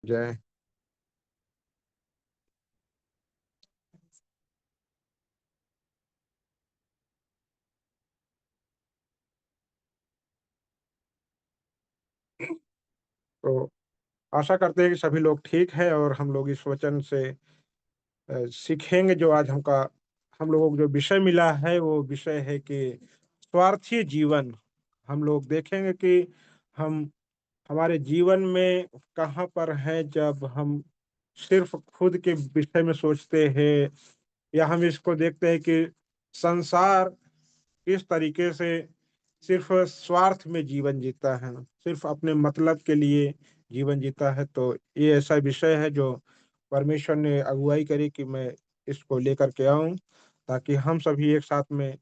जय। तो आशा करते हैं कि सभी लोग ठीक है और हम लोग इस वचन से सीखेंगे। जो आज हम लोगों को जो विषय मिला है वो विषय है कि स्वार्थी जीवन। हम लोग देखेंगे कि हम हमारे जीवन में कहाँ पर हैं जब हम सिर्फ खुद के विषय में सोचते हैं, या हम इसको देखते हैं कि संसार किस तरीके से सिर्फ स्वार्थ में जीवन जीता है, सिर्फ अपने मतलब के लिए जीवन जीता है। तो ये ऐसा विषय है जो परमेश्वर ने अगुवाई करी कि मैं इसको लेकर के आऊं, ताकि हम सभी एक साथ में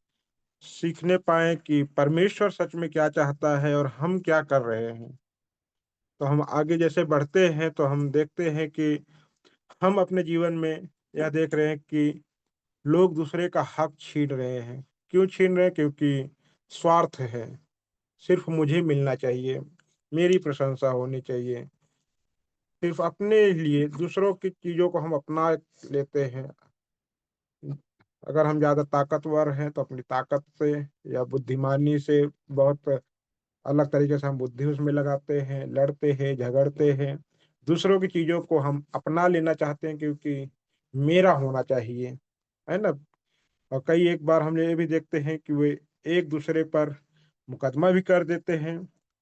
सीखने पाए कि परमेश्वर सच में क्या चाहता है और हम क्या कर रहे हैं। तो हम आगे जैसे बढ़ते हैं तो हम देखते हैं कि हम अपने जीवन में यह देख रहे हैं कि लोग दूसरे का हक छीन रहे हैं। क्यों छीन रहे हैं? क्योंकि स्वार्थ है। सिर्फ मुझे मिलना चाहिए, मेरी प्रशंसा होनी चाहिए। सिर्फ अपने लिए दूसरों की चीजों को हम अपना लेते हैं। अगर हम ज्यादा ताकतवर हैं तो अपनी ताकत से या बुद्धिमानी से बहुत अलग तरीके से हम बुद्धि उसमें लगाते हैं, लड़ते हैं, झगड़ते हैं। दूसरों की चीजों को हम अपना लेना चाहते हैं क्योंकि मेरा होना चाहिए, है ना। और कई एक बार हम ये भी देखते हैं कि वे एक दूसरे पर मुकदमा भी कर देते हैं,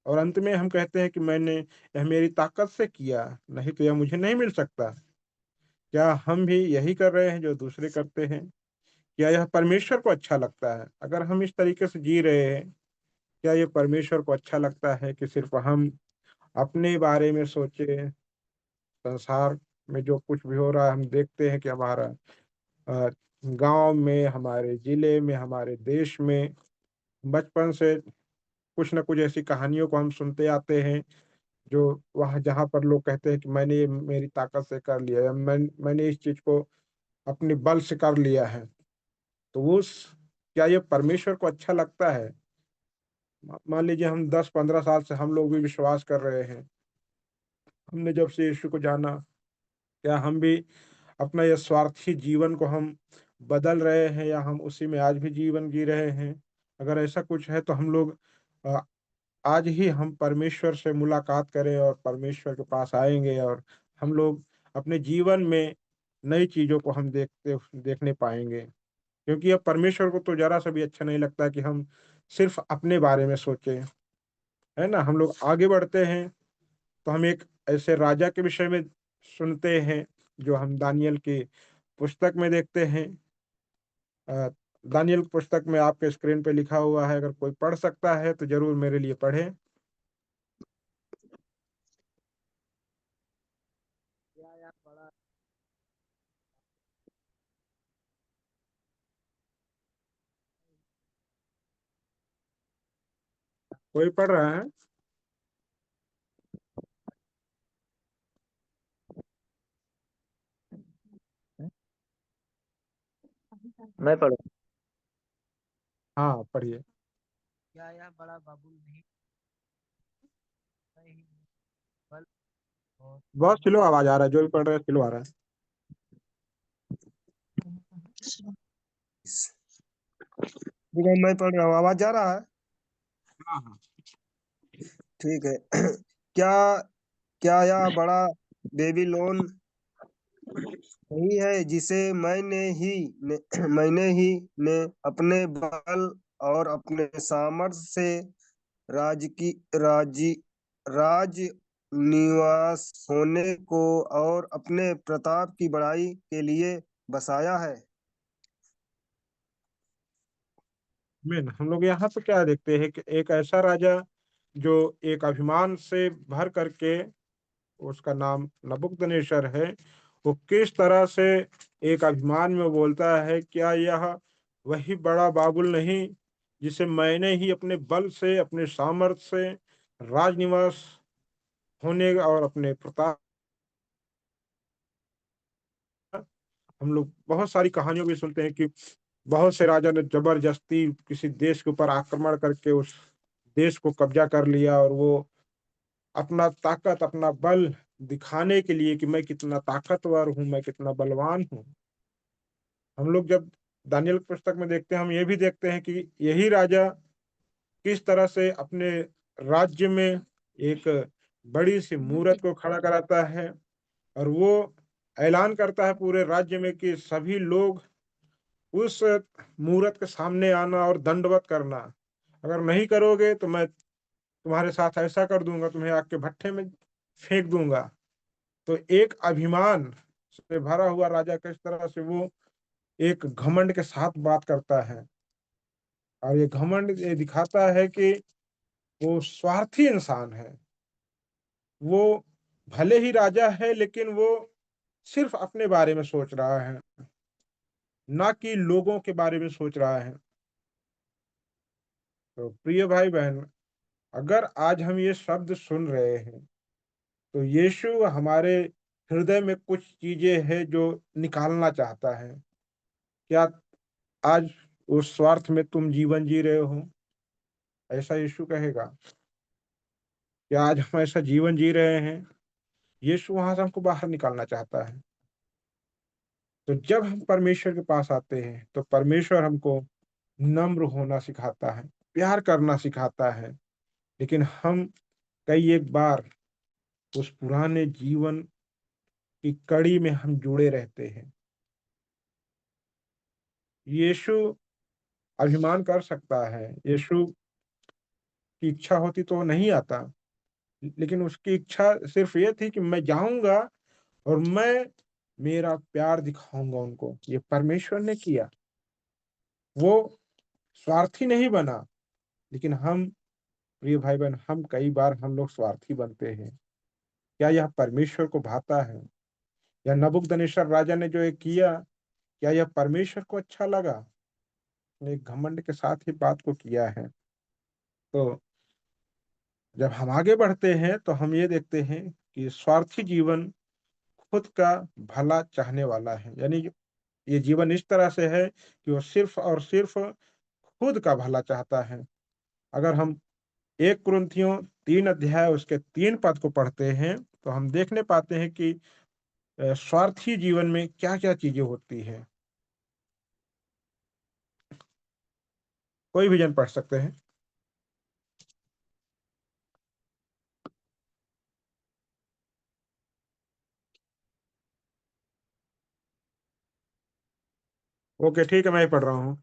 और अंत में हम कहते हैं कि मैंने यह मेरी ताकत से किया, नहीं तो यह मुझे नहीं मिल सकता। क्या हम भी यही कर रहे हैं जो दूसरे करते हैं? क्या यह परमेश्वर को अच्छा लगता है? अगर हम इस तरीके से जी रहे हैं, क्या ये परमेश्वर को अच्छा लगता है कि सिर्फ हम अपने बारे में सोचे? संसार में जो कुछ भी हो रहा है, हम देखते हैं कि हमारा गांव में, हमारे जिले में, हमारे देश में बचपन से कुछ न कुछ ऐसी कहानियों को हम सुनते आते हैं, जो वहाँ जहाँ पर लोग कहते हैं कि मैंने ये मेरी ताकत से कर लिया, या मैंने इस चीज को अपने बल से कर लिया है। तो क्या ये परमेश्वर को अच्छा लगता है? मान लीजिए हम 10-15 साल से हम लोग भी विश्वास कर रहे हैं, हमने जब से यीशु को जाना, क्या हम भी अपना ये स्वार्थी जीवन को हम बदल रहे हैं, या हम उसी में आज भी जीवन जी रहे हैं? अगर ऐसा कुछ है तो हम लोग अ, आज ही हम परमेश्वर से मुलाकात करें और परमेश्वर के पास आएंगे, और हम लोग अपने जीवन में नई चीजों को हम देखने पाएंगे। क्योंकि अब परमेश्वर को तो जरा सा भी अच्छा नहीं लगता कि हम सिर्फ अपने बारे में सोचें, है ना। हम लोग आगे बढ़ते हैं तो हम एक ऐसे राजा के विषय में सुनते हैं जो हम दानियल की पुस्तक में देखते हैं। अ, दानियल की पुस्तक में आपके स्क्रीन पे लिखा हुआ है, अगर कोई पढ़ सकता है तो जरूर मेरे लिए पढ़े। कोई पढ़ रहा है? मैं पढ़ू। हाँ, पढ़िए। क्या यह बड़ा बाबुल नहीं नहीं बल और बहुत सामर्थ स्लो आवाज आ रहा है, जो भी पढ़ रहे हैं स्लो आ रहा है। ठीक है, मैं पढ़ रहा हूँ। आवाज जा रहा है? हाँ हाँ। ठीक है। क्या क्या यह बड़ा बेबीलोन नहीं है जिसे मैंने ही ने अपने बल और अपने सामर्थ्य से राज की राजी राज निवास होने को और अपने प्रताप की बड़ाई के लिए बसाया है। मेन हम लोग यहाँ पे क्या देखते हैं कि एक ऐसा राजा जो एक अभिमान से भर करके, उसका नाम नबूकदनेस्सर है, वो किस तरह से एक अभिमान में बोलता है, क्या यह वही बड़ा बाबुल नहीं जिसे मैंने ही अपने बल से, अपने सामर्थ्य से राजनिवास होने और अपने प्रताप। हम लोग बहुत सारी कहानियों भी सुनते हैं कि बहुत से राजा ने जबरदस्ती किसी देश के ऊपर आक्रमण करके उस देश को कब्जा कर लिया, और वो अपना ताकत, अपना बल दिखाने के लिए कि मैं कितना ताकतवर हूँ, मैं कितना बलवान हूँ। हम लोग जब दानियेल की पुस्तक में देखते हैं, हम ये भी देखते हैं कि यही राजा किस तरह से अपने राज्य में एक बड़ी-सी मूरत को खड़ा कराता है और वो ऐलान करता है पूरे राज्य में कि सभी लोग उस मूरत के सामने आना और दंडवत करना। अगर नहीं करोगे तो मैं तुम्हारे साथ ऐसा कर दूँगा, तुम्हें आग के भट्ठे में फेंक दूँगा। तो एक अभिमान से भरा हुआ राजा किस तरह से वो एक घमंड के साथ बात करता है और ये घमंड ये दिखाता है कि वो स्वार्थी इंसान है। वो भले ही राजा है लेकिन वो सिर्फ़ अपने बारे में सोच रहा है, ना कि लोगों के बारे में सोच रहा है। तो प्रिय भाई-बहन, अगर आज हम ये शब्द सुन रहे हैं, तो यीशु हमारे हृदय में कुछ चीज़ें हैं जो निकालना चाहता है। क्या आज उस स्वार्थ में तुम जीवन जी रहे हो? ऐसा यीशु कहेगा। क्या आज हम ऐसा जीवन जी रहे हैं? यीशु वहाँ से हमको बाहर निकालना चाहता है। तो जब हम परमेश्वर के पास आते हैं, तो परमेश्वर हमको नम्र होना सिखाता है, प्यार करना सिखाता है। लेकिन हम कई एक बार उस पुराने जीवन की कड़ी में हम जुड़े रहते हैं। यीशु अभिमान कर सकता है, यीशु की इच्छा होती तो वो नहीं आता, लेकिन उसकी इच्छा सिर्फ़ ये थी कि मैं जाऊँगा और मैं मेरा प्यार दिखाऊँगा उनको। ये परमेश्वर ने किया। वो स्वार्थी नहीं बना, लेकिन हम प्रिय भाई-बहन हम कई बार हम लोग स्वार्थी बनते हैं। क्या यह परमेश्वर को भाता है? या नबूकदनेस्सर राजा ने जो ये किया, क्या यह परमेश्वर को अच्छा लगा? उसने एक घमंड के साथ ही बात को किया है। तो जब हम आगे बढ़ते हैं, तो हम ये देखते हैं कि स्वार्थी जीवन खुद का भला चाहने वाला है। यानी कि ये जीवन इस तरह से है कि वो सिर्फ़ और सिर्फ़ खुद का भला चाहता है। अगर हम 1 कुरिन्थियों 3 अध्याय उसके 3 पद को पढ़ते हैं, तो हम देखने पाते हैं कि स्वार्थी जीवन में क्या-क्या चीज़ें होती हैं। कोई भी जन पढ़ सकते हैं। ओके, ठीक है, मैं ही पढ़ रहा हूँ।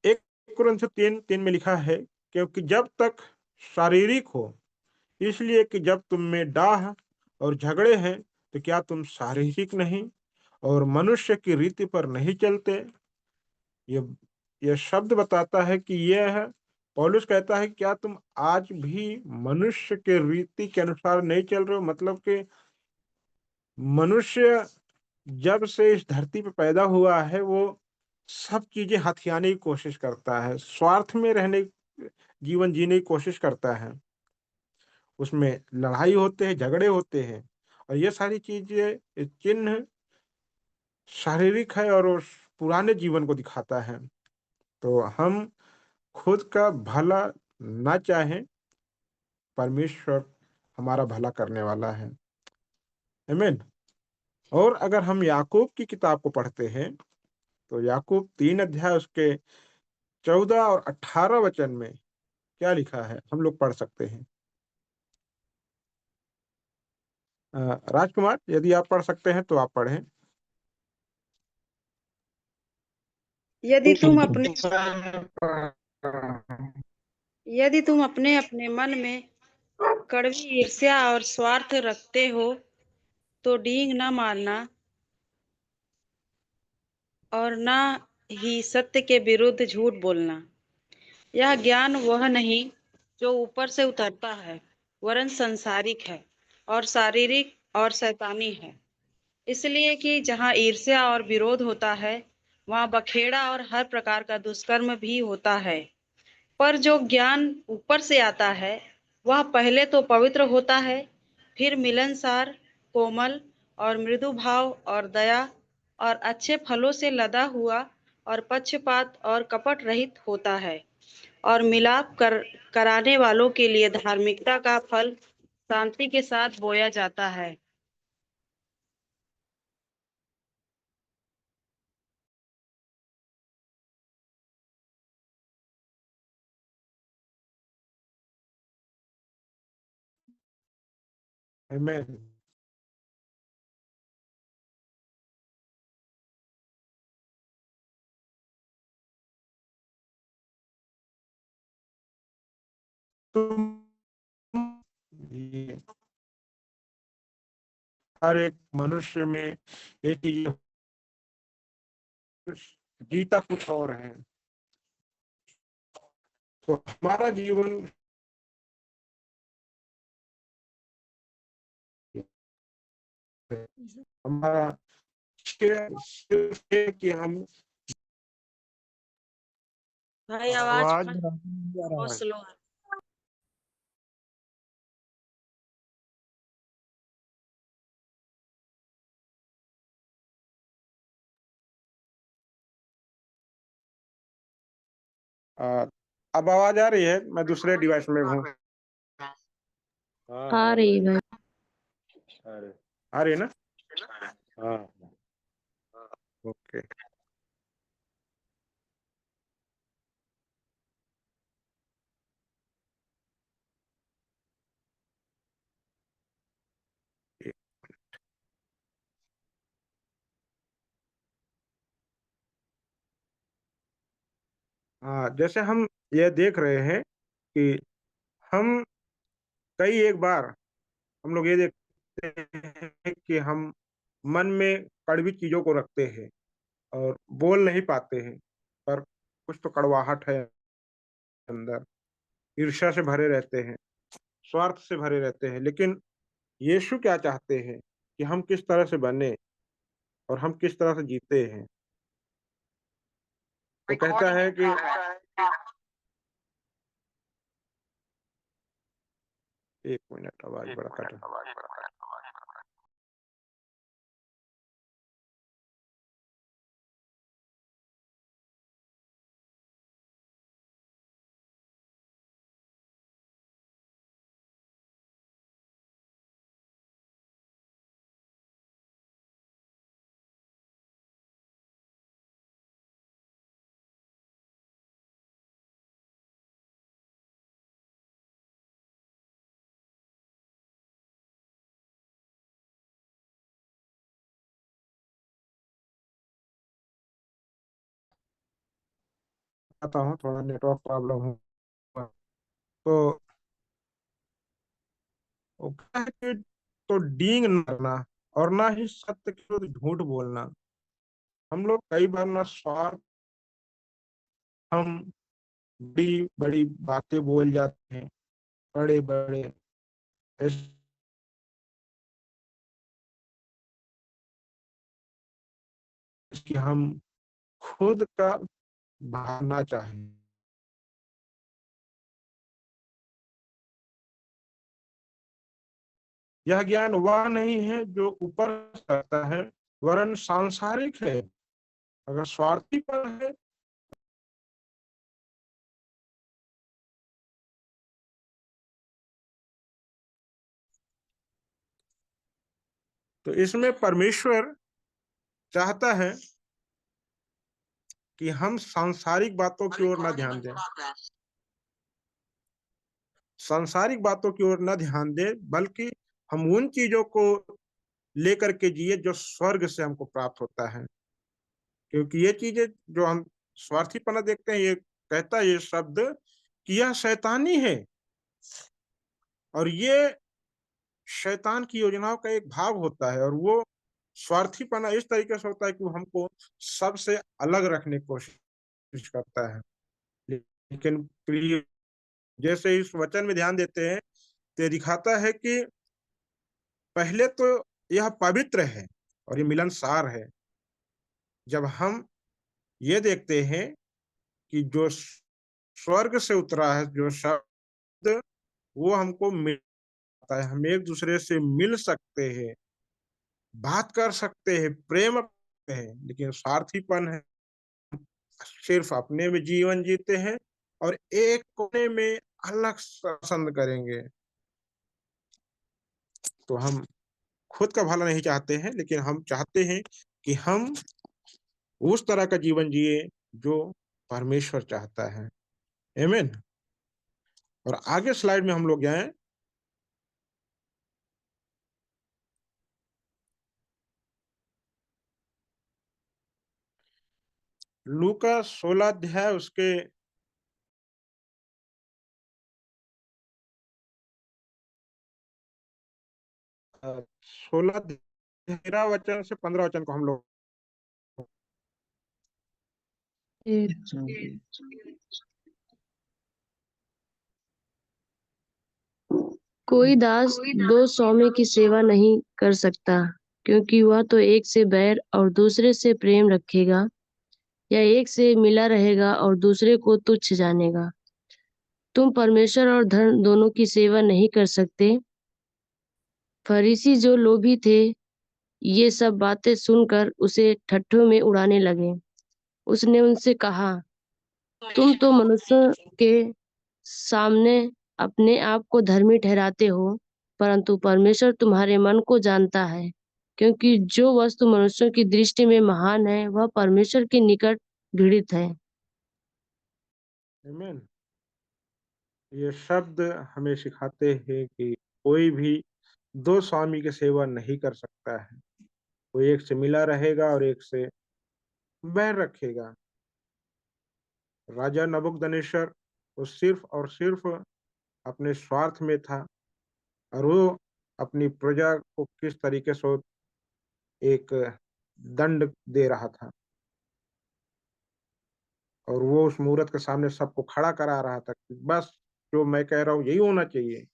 1 कुरिन्थियों 3:3 में लिखा है, क्योंकि जब तक शारीरिक हो, इसलिए कि जब तुम में डाह और झगड़े हैं, तो क्या तुम शारीरिक नहीं और मनुष्य की रीति पर नहीं चलते? ये ये शब्द बताता है कि यह पौलुस कहता है, क्या तुम आज भी मनुष्य के रीति के अनुसार नहीं चल रहे हो? मतलब कि मनुष्य जब से इस धरती पे पैदा हुआ है, वो सब चीज़ें हथियाने की कोशिश करता है, स्वार्थ में रहने जीवन जीने की कोशिश करता है। उसमें लड़ाई होते हैं, झगड़े होते हैं और ये सारी चीज़ें चिन्ह शारीरिक है और उस पुराने जीवन को दिखाता है। तो हम खुद का भला ना चाहें, परमेश्वर हमारा भला करने वाला है। आमीन। और अगर हम याकूब की किताब को पढ़ते हैं, तो याकूब 3 अध्याय उसके 14 और 18 वचन में क्या लिखा है, हम लोग पढ़ सकते हैं। राजकुमार, यदि आप पढ़ सकते हैं तो आप पढ़ें। यदि तुम अपने मैं पढ़ रहा हूँ। यदि तुम अपने अपने मन में कड़वी ईर्ष्या और स्वार्थ रखते हो, तो डींग न मारना और न ही सत्य के विरुद्ध झूठ बोलना। यह ज्ञान वह नहीं जो ऊपर से उतरता है, वरन संसारिक है और शारीरिक और शैतानी है। इसलिए कि जहाँ ईर्ष्या और विरोध होता है, वहाँ बखेड़ा और हर प्रकार का दुष्कर्म भी होता है। पर जो ज्ञान ऊपर से आता है, वह पहले तो पवित्र होता है, फिर मिलनसार, कोमल और मृदु भाव और दया और अच्छे फलों से लदा हुआ और पक्षपात और कपट रहित होता है और मिलाप कराने वालों के लिए धार्मिकता का फल शांति के साथ बोया जाता है। आमीन। तुम ये हर एक मनुष्य में ये चीज जीता कुछ और है, तो हमारा जीवन हमारा सिर्फ है कि हम भाई आवाज आवाज बहुत नहीं आ रहा बहुत है। स्लो है। आ, अब आवाज आ रही है? मैं दूसरे डिवाइस में हूँ। आ रही भाई। आ रही है ना? हाँ, ओके। हाँ, जैसे हम ये देख रहे हैं कि हम कई एक बार हम लोग ये देखते हैं कि हम मन में कड़वी चीजों को रखते हैं और बोल नहीं पाते हैं, पर कुछ तो कड़वाहट है अंदर, ईर्ष्या से भरे रहते हैं, स्वार्थ से भरे रहते हैं। लेकिन यीशु क्या चाहते हैं कि हम किस तरह से बने और हम किस तरह से जीते हैं। तो कहता है कि एक मिनट, आवाज बड़ा कट रहा है। आता हूँ, थोड़ा नेटवर्क प्रॉब्लम हुआ। तो वो क्या है कि तो डींग न करना और ना ही सत्य के विरुद्ध झूठ बोलना। हम लोग कई बार ना स्वार्थ, हम बड़ी बड़ी बातें बोल जाते हैं, बड़े बड़े कि हम खुद का भागना चाहें। यह ज्ञान वह नहीं है जो ऊपर से आता है, वरन सांसारिक है। अगर स्वार्थीपन है तो इसमें परमेश्वर चाहता है कि हम सांसारिक बातों की ओर न ध्यान दें, सांसारिक बातों की ओर न ध्यान दें, बल्कि हम उन चीजों को लेकर के जिए जो स्वर्ग से हमको प्राप्त होता है। क्योंकि ये चीजें जो हम स्वार्थीपना देखते हैं, ये कहता है ये शब्द कि यह शैतानी है और ये शैतान की योजनाओं का एक भाग होता है। और वो स्वार्थीपना इस तरीके से होता है कि वो हमको सबसे अलग रखने की कोशिश करता है। लेकिन प्रिय, जैसे इस वचन में ध्यान देते हैं तो ये दिखाता है कि पहले तो यह पवित्र है और ये मिलनसार है। जब हम ये देखते हैं कि जो स्वर्ग से उतरा है, जो शब्द, वो हमको मिलता है, हम एक दूसरे से मिल सकते हैं, बात कर सकते हैं, प्रेम करते हैं। लेकिन स्वार्थीपन है, सिर्फ अपने में जीवन जीते हैं और एक कोने में अलग पसंद करेंगे। तो हम खुद का भला नहीं चाहते हैं, लेकिन हम चाहते हैं कि हम उस तरह का जीवन जिए जो परमेश्वर चाहता है। आमीन। और आगे स्लाइड में हम लोग जाएं। लूका 16 अध्याय उसके 16 13 वचन से 15 वचन को हम लोग कोई दास दो स्वामी की सेवा नहीं कर सकता, क्योंकि वह तो एक से बैर और दूसरे से प्रेम रखेगा, या एक से मिला रहेगा और दूसरे को तुच्छ जानेगा। तुम परमेश्वर और धन दोनों की सेवा नहीं कर सकते। फरीसी जो लोभी थे, ये सब बातें सुनकर उसे ठट्ठों में उड़ाने लगे। उसने उनसे कहा, तुम तो मनुष्यों के सामने अपने आप को धर्मी ठहराते हो, परंतु परमेश्वर तुम्हारे मन को जानता है, क्योंकि जो वस्तु मनुष्यों की दृष्टि में महान है, वह परमेश्वर के निकट घृणित है। आमीन। ये शब्द हमें सिखाते हैं कि कोई भी दो स्वामी की सेवा नहीं कर सकता है। कोई एक से मिला रहेगा और एक से बैर रखेगा। राजा नबूकदनेस्सर वो सिर्फ और सिर्फ अपने स्वार्थ में था, और वो अपनी प्रजा को किस तरीके से एक दंड दे रहा था, और वो उस मूरत के सामने सबको खड़ा करा रहा था कि बस जो मैं कह रहा हूँ यही होना चाहिए।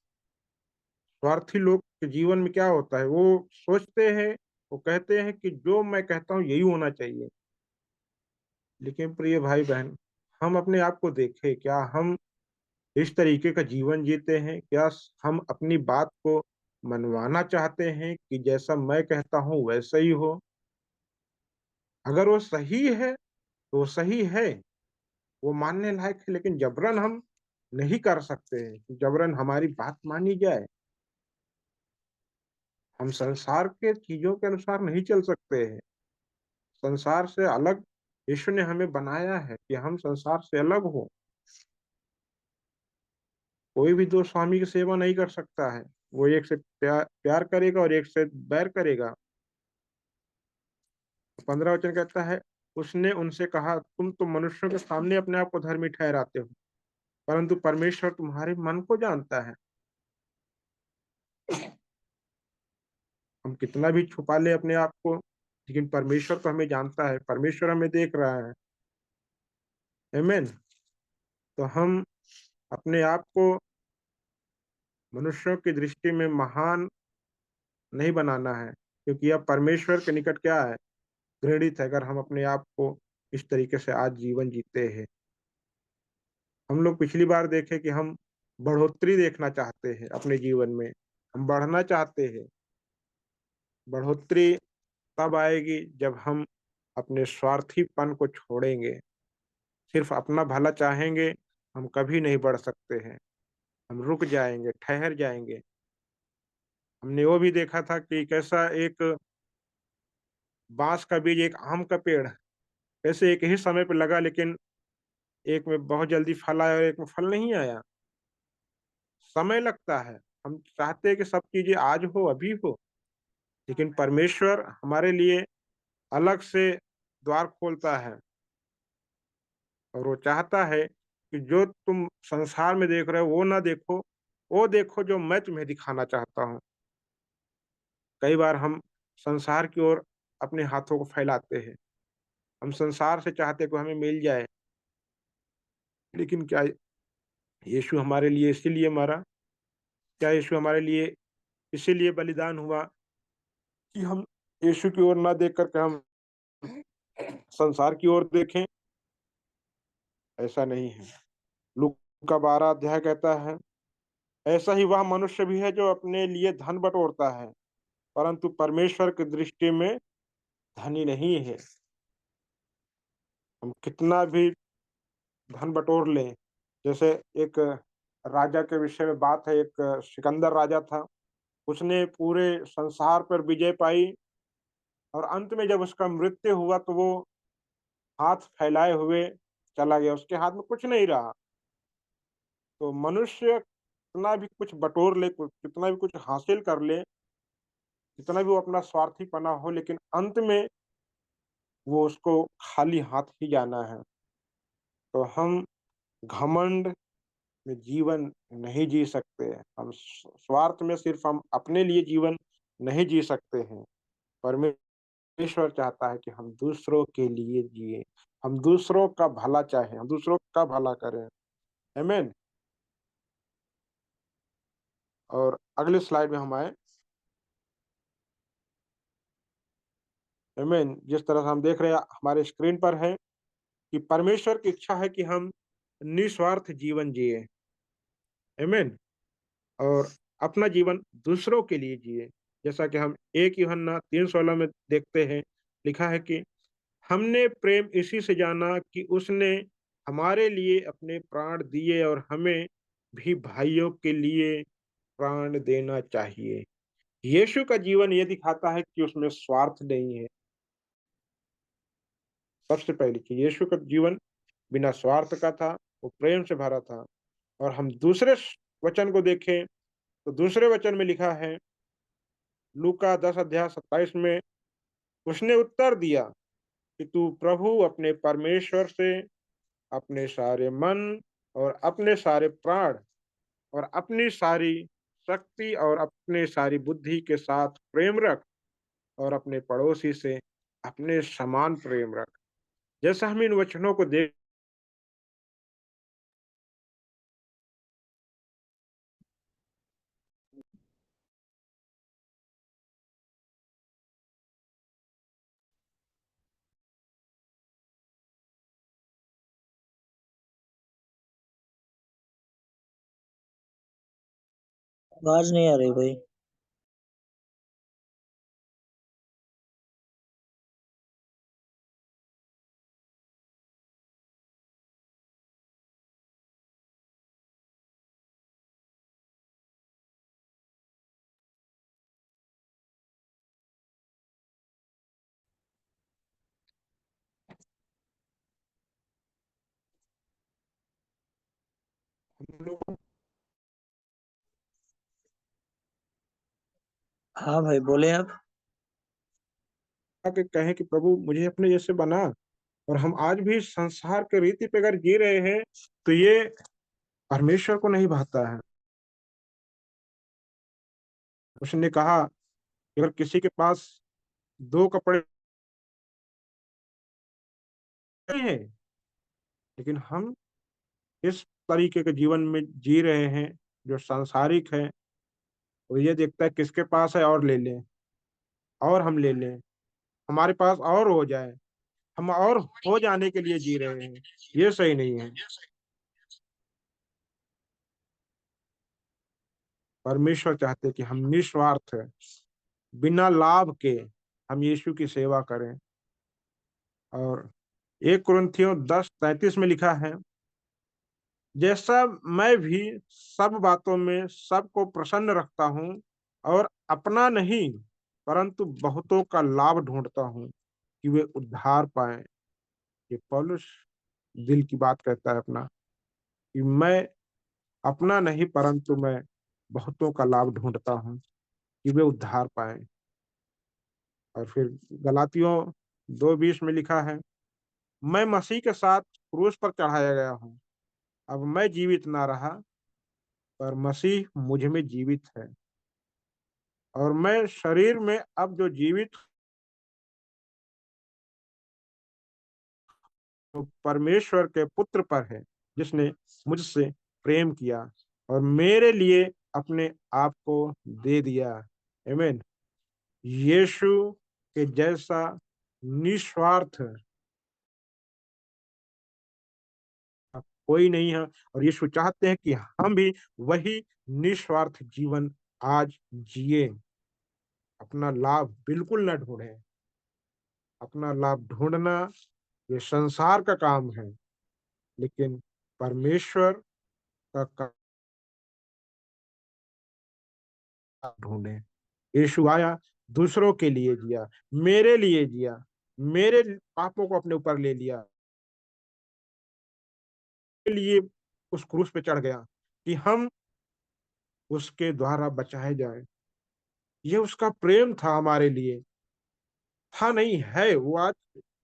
स्वार्थी लोग के जीवन में क्या होता है, वो सोचते हैं, वो कहते हैं कि जो मैं कहता हूँ यही होना चाहिए। लेकिन प्रिय भाई बहन, हम अपने आप को देखें, क्या हम इस तरीके का जीवन जीते हैं? क्या हम अपनी बात को मनवाना चाहते हैं कि जैसा मैं कहता हूँ वैसा ही हो? अगर वो सही है तो वो सही है, वो मानने लायक है, लेकिन जबरन हम नहीं कर सकते हैं कि जबरन हमारी बात मानी जाए। हम संसार के चीजों के अनुसार नहीं चल सकते हैं। संसार से अलग यीशु ने हमें बनाया है कि हम संसार से अलग हो। कोई भी दो स्वामी की सेवा नहीं कर सकता है। वो एक से प्यार करेगा और एक से बैर करेगा। 15 वचन कहता है, उसने उनसे कहा, तुम तो मनुष्यों के सामने अपने आप को धर्मी ठहराते हो, परंतु परमेश्वर तुम्हारे मन को जानता है। हम कितना भी छुपा ले अपने आप को, लेकिन परमेश्वर तो हमें जानता है, परमेश्वर हमें देख रहा है। आमीन। तो हम अपने आप को मनुष्यों की दृष्टि में महान नहीं बनाना है, क्योंकि यह परमेश्वर के निकट क्या है, घृणित है। अगर हम अपने आप को इस तरीके से आज जीवन जीते हैं, हम लोग पिछली बार देखे कि हम बढ़ोतरी देखना चाहते हैं अपने जीवन में, हम बढ़ना चाहते हैं। बढ़ोतरी तब आएगी जब हम अपने स्वार्थीपन को छोड़ेंगे, सिर्फ अपना भला चाहेंगे, हम कभी नहीं बढ़ सकते हैं। हम रुक जाएंगे, ठहर जाएंगे। हमने वो भी देखा था कि कैसा एक बांस का बीज एक आम का पेड़ कैसे एक ही समय पे लगा, लेकिन एक में बहुत जल्दी फल आया और एक में फल नहीं आया। समय लगता है। हम चाहते हैं कि सब चीजें आज हो, अभी हो, लेकिन परमेश्वर हमारे लिए अलग से द्वार खोलता है, और वो चाहता है कि जो तुम संसार में देख रहे हो वो ना देखो, वो देखो जो मैं तुम्हें दिखाना चाहता हूँ। कई बार हम संसार की ओर अपने हाथों को फैलाते हैं। हम संसार से चाहते हैं कि हमें मिल जाए, लेकिन क्या यीशु हमारे लिए इसीलिए मरा? क्या यीशु हमारे लिए इसीलिए बलिदान हुआ कि हम यीशु की ओर ना देख करके हम संसार की ओर देखें? ऐसा नहीं है। लूका 12 अध्याय कहता है, ऐसा ही वह मनुष्य भी है जो अपने लिए धन बटोरता है, परंतु परमेश्वर की दृष्टि में धनी नहीं है। हम कितना भी धन बटोर लें, जैसे एक राजा के विषय में बात है, एक सिकंदर राजा था। उसने पूरे संसार पर विजय पाई और अंत में जब उसका मृत्यु हुआ तो वो हाथ फैलाए हुए चला गया, उसके हाथ में कुछ नहीं रहा। तो मनुष्य कितना भी कुछ बटोर ले, कितना भी कुछ हासिल कर ले, कितना भी वो अपना स्वार्थीपना हो, लेकिन अंत में वो उसको खाली हाथ ही जाना है। तो हम घमंड में जीवन नहीं जी सकते। हम स्वार्थ में सिर्फ हम अपने लिए जीवन नहीं जी सकते हैं। परमेश्वर चाहता है कि हम दूसरों के लिए जिए, हम दूसरों का भला चाहें, हम दूसरों का भला करें। आमीन। और अगले स्लाइड में हम आए। आमीन। जिस तरह से हम देख रहे हैं हमारे स्क्रीन पर है कि परमेश्वर की इच्छा है कि हम निस्वार्थ जीवन जिए। आमीन। और अपना जीवन दूसरों के लिए जिए। जैसा कि हम 1 यूहन्ना 3:16 में देखते हैं, लिखा है कि हमने प्रेम इसी से जाना कि उसने हमारे लिए अपने प्राण दिए और हमें भी भाइयों के लिए प्राण देना चाहिए। यीशु का जीवन ये दिखाता है कि उसमें स्वार्थ नहीं है। सबसे पहली चीज, यीशु का जीवन बिना स्वार्थ का था, वो प्रेम से भरा था। और हम दूसरे वचन को देखें तो दूसरे वचन में लिखा है, लूका 10:27 में, उसने उत्तर दिया कि तू प्रभु अपने परमेश्वर से अपने सारे मन और अपने सारे प्राण और अपनी सारी शक्ति और अपने सारी बुद्धि के साथ प्रेम रख और अपने पड़ोसी से अपने समान प्रेम रख। जैसा हम इन वचनों को देख, आवाज नहीं आ रही भाई। हम लोग हाँ भाई बोले आप। के कहें कि प्रभु मुझे अपने जैसे बना, और हम आज भी संसार के रीति पे अगर जी रहे हैं तो ये परमेश्वर को नहीं भाता है। उसने कहा कि अगर किसी के पास 2 कपड़े हैं, लेकिन हम इस तरीके के जीवन में जी रहे हैं जो सांसारिक है, वो ये देखता है किसके पास है और ले लें, और हम ले लें, हमारे पास और हो जाए, हम और हो जाने के लिए जी रहे हैं। ये सही नहीं है। परमेश्वर चाहते कि हम निस्वार्थ बिना लाभ के हम यीशु की सेवा करें। और 1 कुरिन्थियों 10:33 में लिखा है, जैसा मैं भी सब बातों में सबको प्रसन्न रखता हूँ और अपना नहीं परंतु बहुतों का लाभ ढूंढता हूँ कि वे उद्धार पाएं। ये पौलुस दिल की बात कहता है अपना, कि मैं अपना नहीं परंतु मैं बहुतों का लाभ ढूंढता हूँ कि वे उद्धार पाएं। और फिर गलातियों 2:20 में लिखा है, मैं मसीह के साथ क्रूस पर चढ़ाया गया हूँ, अब मैं जीवित ना रहा पर मसीह मुझ में जीवित है, और मैं शरीर में अब जो जीवित हूँ, परमेश्वर के पुत्र पर है जिसने मुझसे प्रेम किया और मेरे लिए अपने आप को दे दिया। आमीन। यीशु के जैसा निस्वार्थ अब कोई नहीं है, और यीशु चाहते हैं कि हम भी वही निस्वार्थ जीवन आज जिए। अपना लाभ बिल्कुल न ढूंढें। अपना लाभ ढूंढना ये संसार का काम है, लेकिन परमेश्वर का ढूंढे। यीशु आया, दूसरों के लिए जिया, मेरे लिए जिया, मेरे पापों को अपने ऊपर ले लिया, के लिए उस क्रूस पे चढ़ गया कि हम उसके द्वारा बचाए जाए। ये उसका प्रेम था हमारे लिए, था नहीं है, वो आज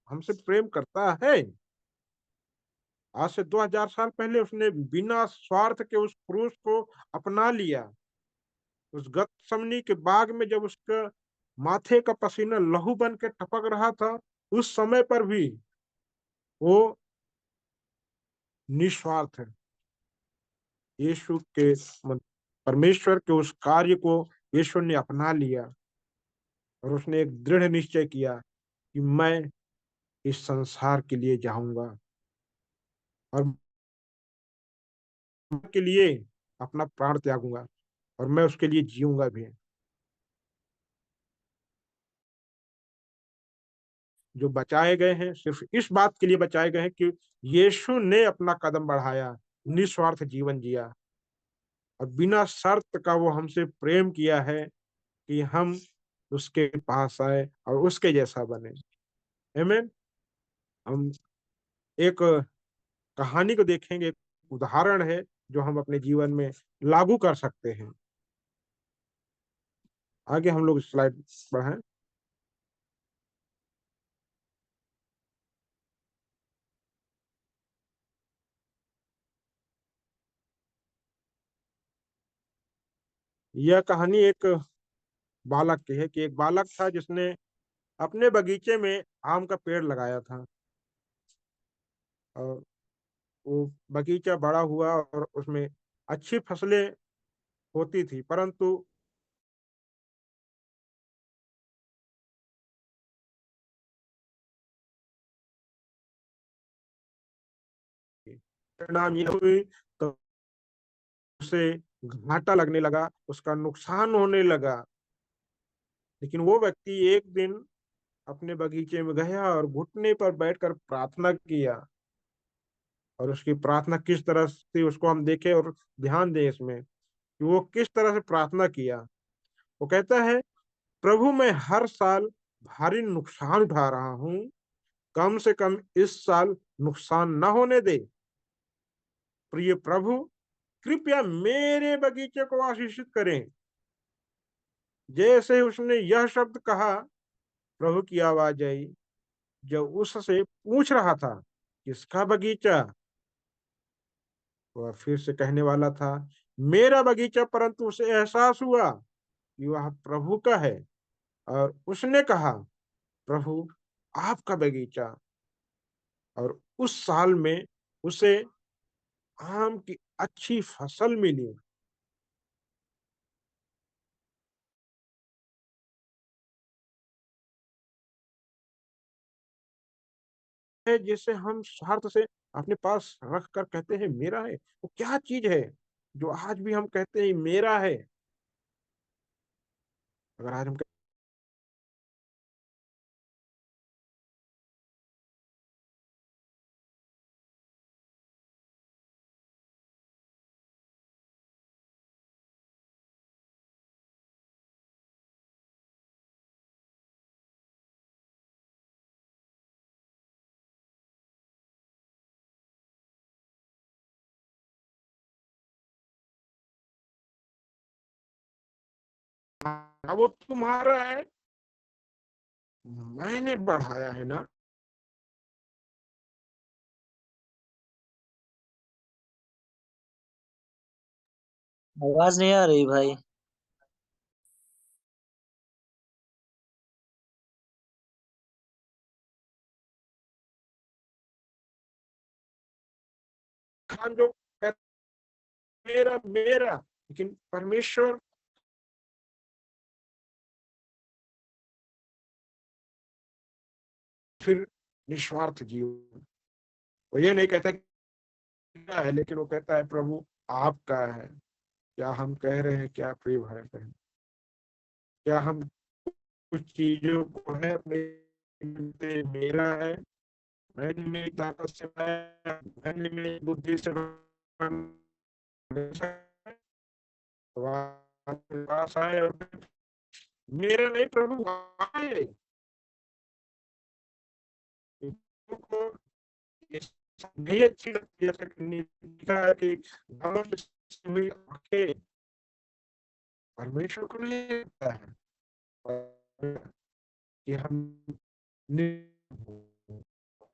हमसे प्रेम करता है। आज से 2000 साल पहले उसने बिना स्वार्थ के उस क्रूस को अपना लिया। उस गतसमनी के बाग में जब उसका माथे का पसीना लहू बन के टपक रहा था, उस समय पर भी वो निस्वार्थ है। यीशु के परमेश्वर के उस कार्य को यीशु ने अपना लिया और उसने एक दृढ़ निश्चय किया कि मैं इस संसार के लिए जाऊंगा और के लिए अपना प्राण त्यागूंगा और मैं उसके लिए जीऊंगा भी। जो बचाए गए हैं सिर्फ इस बात के लिए बचाए गए हैं कि यीशु ने अपना कदम बढ़ाया, निस्वार्थ जीवन जिया और बिना शर्त का वो हमसे प्रेम किया है कि हम उसके पास आए और उसके जैसा बने। आमीन। हम एक कहानी को देखेंगे, एक उदाहरण है जो हम अपने जीवन में लागू कर सकते हैं। आगे हम लोग स्लाइड बढ़ाएं। यह कहानी एक बालक की है कि एक बालक था जिसने अपने बगीचे में आम का पेड़ लगाया था और वो बगीचा बड़ा हुआ और उसमें अच्छी फसलें होती थी, परंतु परिणाम ये हुई तो उसे घाटा लगने लगा, उसका नुकसान होने लगा। लेकिन वो व्यक्ति एक दिन अपने बगीचे में गया और घुटने पर बैठकर प्रार्थना किया और उसकी प्रार्थना किस तरह से उसको हम देखें और ध्यान दें इसमें कि वो किस तरह से प्रार्थना किया। वो कहता है, प्रभु मैं हर साल भारी नुकसान उठा रहा हूँ, कम से कम इस साल नुकसान न होने दे। प्रिय प्रभु कृपया मेरे बगीचे को आशीषित करें। जैसे उसने यह शब्द कहा, प्रभु की आवाज आई जो उससे पूछ रहा था, किसका बगीचा? वह फिर से कहने वाला था, मेरा बगीचा, परंतु उसे एहसास हुआ कि वह प्रभु का है और उसने कहा, प्रभु आपका बगीचा। और उस साल में उसे आम की अच्छी फसल मिली है, जिसे हम स्वार्थ से अपने पास रख कर कहते हैं मेरा है। वो क्या चीज है जो आज भी हम कहते हैं मेरा है? अगर आज हम वो तुम्हारा है, मैंने बढ़ाया है ना। आवाज नहीं आ रही भाई। खान जो कहता है, मेरा मेरा, लेकिन परमेश्वर फिर निस्वार्थ जीवन। वो ये नहीं कहता क्या है, लेकिन वो कहता है प्रभु आपका है। क्या हम कह रहे हैं, क्या प्रिय भाई बहन, क्या हम कुछ चीजों को है अपने मेरा है, मैंने मेरी ताकत से, मैंने मेरी बुद्धि से बन सकता है? आपके पास आए और मेरे नहीं प्रभु आए को ये नहीं अच्छी लगती है, जैसे कि लिखा है कि गालों से हुई आंखें परमेश्वर को नहीं लगता है और कि हम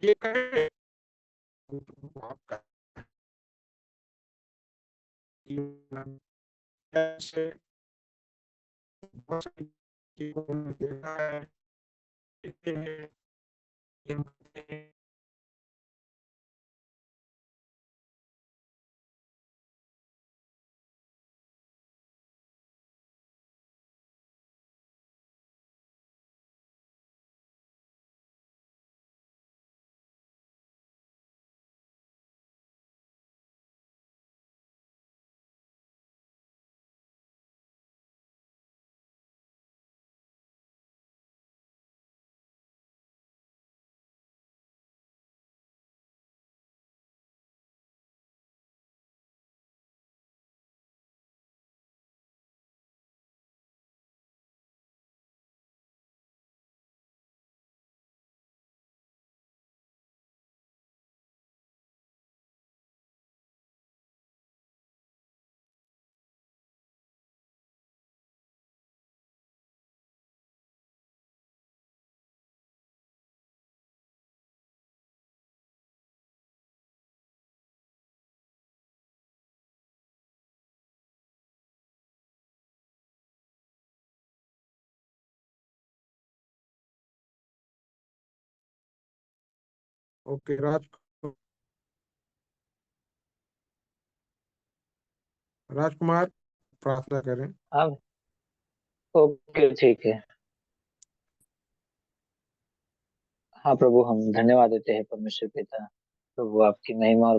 ये करें तो आपका जीवन कैसे बहुत सारी चीजों को देखा है, देखते हैं, ओके राजकुमार प्रार्थना करें। हाँ, ओके, ठीक है। हाँ प्रभु, हम धन्यवाद देते हैं परमेश्वर पिता। प्रभु आपकी महिमा और